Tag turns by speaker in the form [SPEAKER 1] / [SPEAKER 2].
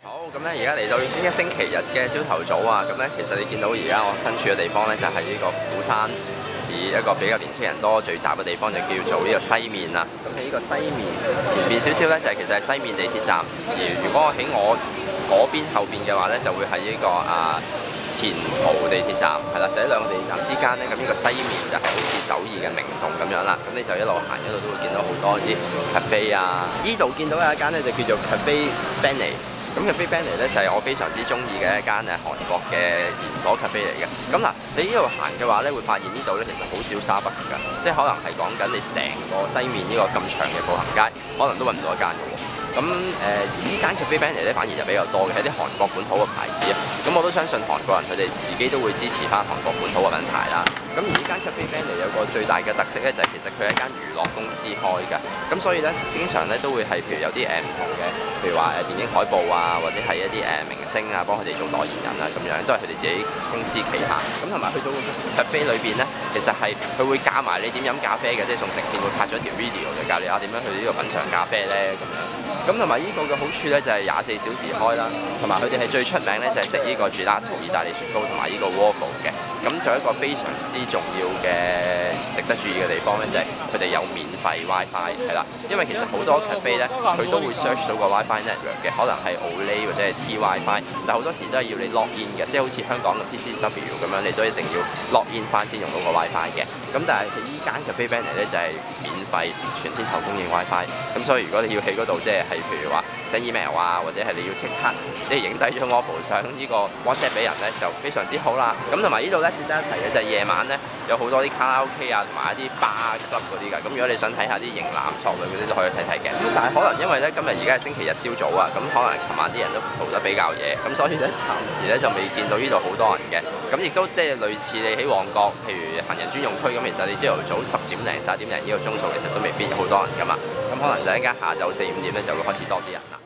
[SPEAKER 1] 好，咁咧而家嚟到星期日嘅朝頭早啊，咁咧其實你見到而家我身處嘅地方咧，就係呢個釜山市一個比較年青人多聚集嘅地方，就叫做呢個西面啦。咁喺呢個西面前邊少少咧，就係其實係西面地鐵站。而如果我喺我嗰邊後邊嘅話咧，就會係呢個田浦地鐵站，係啦，就喺兩個地鐵站之間咧。咁呢個西面就係好似首爾嘅明洞咁樣啦。咁你就一路行一路都會見到好多啲 cafe 啊。呢度見到有一間咧就叫做 Cafe Benny。咁 Cafe Benny 咧就係我非常之中意嘅一間韓國嘅連鎖 cafe 嚟嘅。咁嗱，你呢度行嘅話咧，會發現呢度咧其實好少 Starbucks 㗎，即係可能係講緊你成個西面呢個咁長嘅步行街，可能都揾唔到一間嘅喎。咁呢間 Cafe Benny 咧反而就比較多嘅，係啲韓國本土嘅牌子啊。咁我都相信韓國人佢哋自己都會支持翻韓國本土嘅品牌啦。咁而呢間 Cafe Benny 有個最大嘅特色咧，就係其實佢係一間娛樂公司開㗎。咁所以咧，經常咧都會係譬如有啲唔同嘅，譬如話電影海報啊，或者係一啲明星啊，幫佢哋做代言人啊，咁樣都係佢哋自己公司旗下。咁同埋去到 cafe 裏邊咧，其實係佢會教埋你點飲咖啡嘅，即係宋承憲會拍咗條 video 就教你點樣去呢個品嚐咖啡咧咁樣。咁同埋呢個嘅好處咧就係24小時開啦，同埋佢哋係最出名咧就係食呢個 gelato 意大利雪糕同埋呢個 waffle 嘅。咁仲有一個非常之重要嘅值得注意嘅地方咧，就係佢哋有免費 WiFi 係啦，因為其實好多 cafe 咧佢都會 search 到個 WiFi network 嘅，可能係 Olay 或者係 T WiFi，但好多時都係要你 log in 嘅，即係好似香港嘅 PCCW 咁樣，你都一定要 log in 翻先用到個 WiFi 嘅。咁但係依間 Cafe Benny 咧就係免費全天候供應 WiFi，咁所以如果你要喺嗰度即係譬如話 send email 啊，或者係你要即刻即係影低張 waffle 上呢個 WhatsApp 俾人咧，就非常之好啦。咁同埋呢度咧值得一提嘅就係夜晚咧有好多啲卡拉 OK 啊，同埋一啲 bar club 嗰啲㗎。咁如果你想睇下啲型男索女嗰啲都可以睇睇嘅。咁但係可能因為咧今日而家係星期日朝早啊，咁可能琴晚啲人都蒲得比較夜，咁所以咧暫時咧就未見到呢度好多人嘅。咁亦都即係類似你喺旺角，譬如行人專用區咁，其實你朝頭早10點零11點零呢個鐘數，其實都未必好多人㗎嘛。咁可能就一間下晝4、5點咧就會開始多啲人啦。